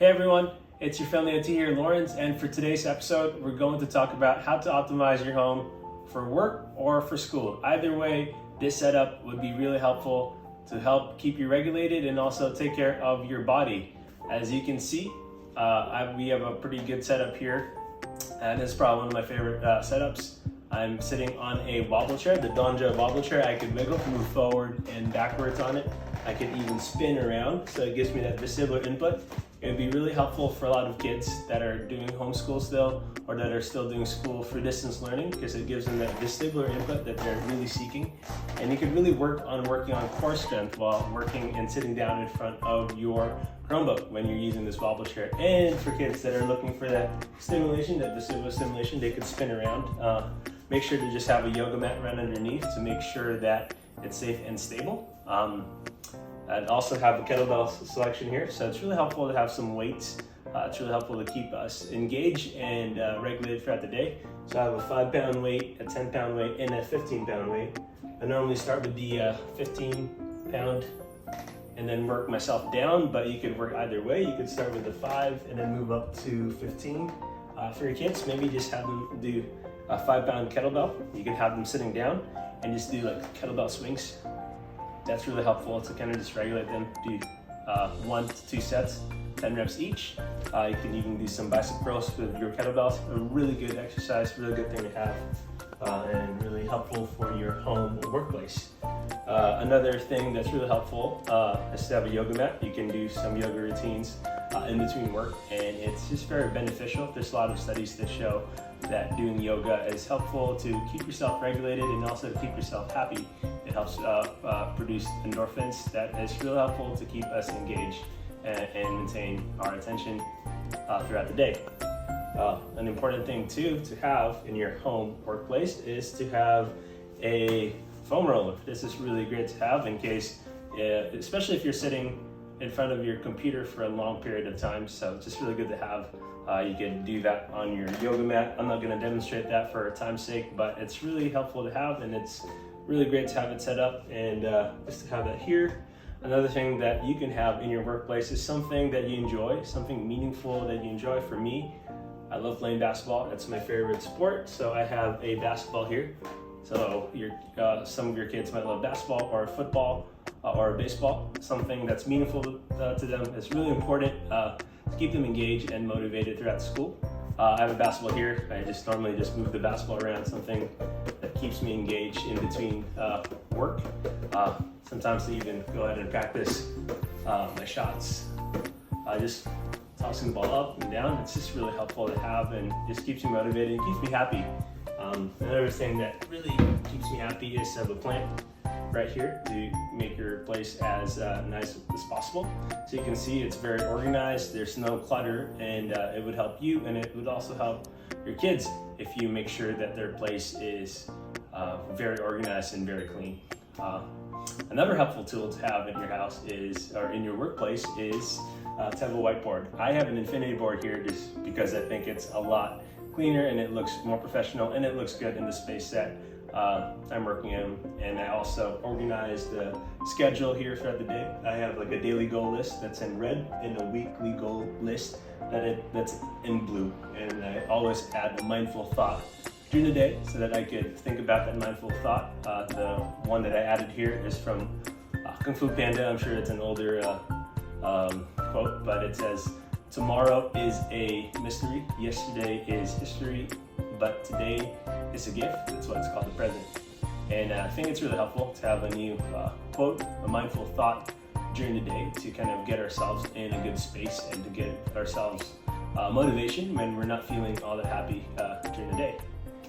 Hey everyone, it's your friendly OT here, Lawrence, and for today's episode, we're going to talk about how to optimize your home for work or for school. Either way, this setup would be really helpful to help keep you regulated and also take care of your body. As you can see, we have a pretty good setup here, and it's probably one of my favorite setups. I'm sitting on a wobble chair, the Donja wobble chair. I can wiggle, move forward and backwards on it. I can even spin around, so it gives me that vestibular input. It would be really helpful for a lot of kids that are doing homeschool still, or that are still doing school for distance learning, because it gives them that vestibular input that they're really seeking. And you can really working on core strength while working and sitting down in front of your Chromebook when you're using this wobble chair. And for kids that are looking for that stimulation, that vestibular stimulation, they could spin around. Make sure to just have a yoga mat right underneath to make sure that it's safe and stable. And also have a kettlebell selection here, so it's really helpful to have some weights. It's really helpful to keep us engaged and regulated throughout the day. So I have a 5-pound weight, a 10-pound weight, and a 15-pound weight. I normally start with the 15-pound and then work myself down, but you could work either way. You could start with the 5 and then move up to 15. For your kids, maybe just have them do a 5-pound kettlebell. You can have them sitting down and just do like kettlebell swings. That's really helpful to kind of just regulate them. Do 1 to 2 sets, 10 reps each. You can even do some bicep curls with your kettlebells. A really good exercise, really good thing to have, and really helpful for your home or workplace. Another thing that's really helpful is to have a yoga mat. You can do some yoga routines in between work, and it's just very beneficial. There's a lot of studies that show that doing yoga is helpful to keep yourself regulated and also to keep yourself happy. It helps produce endorphins that is really helpful to keep us engaged and maintain our attention throughout the day. An important thing too to have in your home workplace is to have a foam roller. This is really great to have in case, especially if you're sitting in front of your computer for a long period of time. So it's just really good to have. You can do that on your yoga mat. I'm not going to demonstrate that for time's sake, but it's really helpful to have, and it's really great to have it set up and just to have that here. Another thing that you can have in your workplace is something that you enjoy, something meaningful that you enjoy. For me, I love playing basketball. It's my favorite sport, so I have a basketball here. So some of your kids might love basketball or football or baseball, something that's meaningful to them. It's really important to keep them engaged and motivated throughout school. I have a basketball here. I just normally just move the basketball around, something that keeps me engaged in between work. Sometimes to even go ahead and practice my shots. Just tossing the ball up and down. It's just really helpful to have and just keeps me motivated and keeps me happy. Another thing that really keeps me happy is to have a plant right here to make your place as nice as possible. So you can see it's very organized, there's no clutter, and it would help you, and it would also help your kids if you make sure that their place is very organized and very clean. Another helpful tool to have in your house or in your workplace is to have a whiteboard. I have an infinity board here just because I think it's a lot cleaner and it looks more professional and it looks good in the space that I'm working in. And I also organize the schedule here throughout the day. I have like a daily goal list that's in red and a weekly goal list that's in blue. And I always add a mindful thought during the day so that I could think about that mindful thought. The one that I added here is from Kung Fu Panda. I'm sure it's an older quote, but it says, "Tomorrow is a mystery, yesterday is history, but today is a gift." That's what it's called, the present. And I think it's really helpful to have a new quote, a mindful thought during the day to kind of get ourselves in a good space and to get ourselves motivation when we're not feeling all that happy during the day.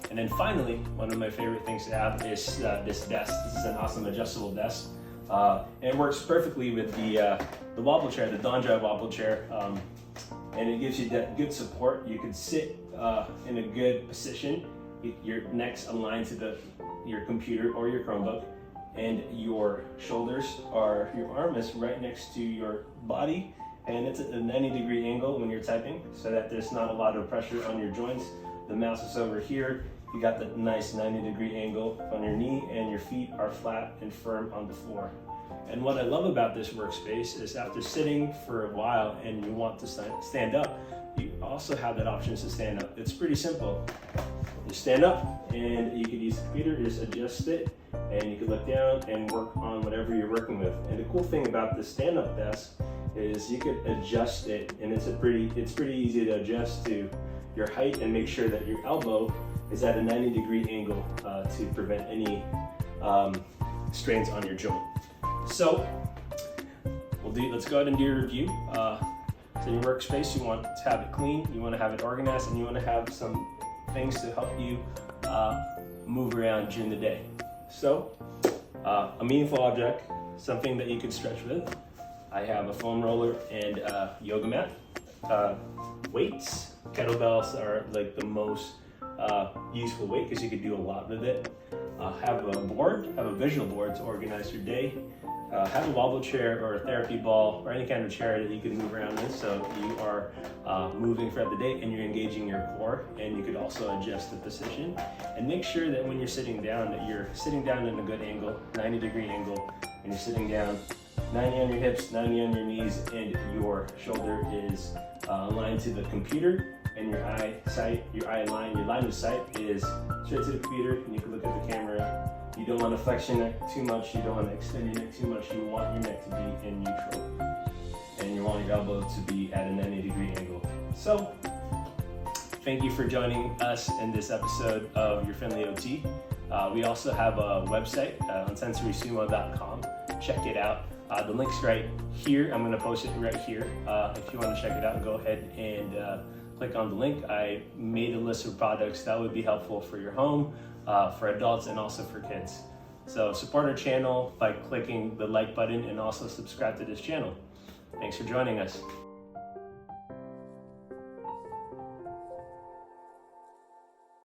And then finally, one of my favorite things to have is this desk. This is an awesome adjustable desk. And it works perfectly with the wobble chair, the Donja wobble chair. And it gives you that good support. You can sit in a good position. Your neck's aligned to your computer or your Chromebook, and your shoulders your arm is right next to your body, and it's at a 90-degree angle when you're typing so that there's not a lot of pressure on your joints. The mouse is over here. You got that nice 90-degree angle on your knee, and your feet are flat and firm on the floor. And what I love about this workspace is after sitting for a while and you want to stand up, you also have that option to stand up. It's pretty simple. You stand up and you can use the computer, just adjust it, and you can look down and work on whatever you're working with. And the cool thing about this stand-up desk is you could adjust it, and it's pretty easy to adjust to your height and make sure that your elbow is at a 90-degree angle to prevent any strains on your joint. So let's go ahead and do your review. So your workspace, you want to have it clean, you want to have it organized, and you want to have some things to help you move around during the day. So a meaningful object, something that you could stretch with. I have a foam roller and a yoga mat. Weights, kettlebells are like the most useful weight because you could do a lot with it. Have a visual board to organize your day. Have a wobble chair or a therapy ball or any kind of chair that you can move around with, so you are moving throughout the day and you're engaging your core. And you could also adjust the position and make sure that when you're sitting down that you're sitting down in a good angle, 90-degree angle, and you're sitting down 90 on your hips, 90 on your knees, and your shoulder is aligned to the computer, and your line of sight is straight to the computer, and you can look at the camera. You don't want to flex your neck too much, you don't want to extend your neck too much, you want your neck to be in neutral, and you want your elbow to be at a 90-degree angle. So, thank you for joining us in this episode of Your Friendly OT. We also have a website on sensorysumo.com. Check it out. The link's right here. I'm going to post it right here. If you want to check it out, go ahead and click on the link. I made a list of products that would be helpful for your home, for adults, and also for kids. So support our channel by clicking the like button and also subscribe to this channel. Thanks for joining us.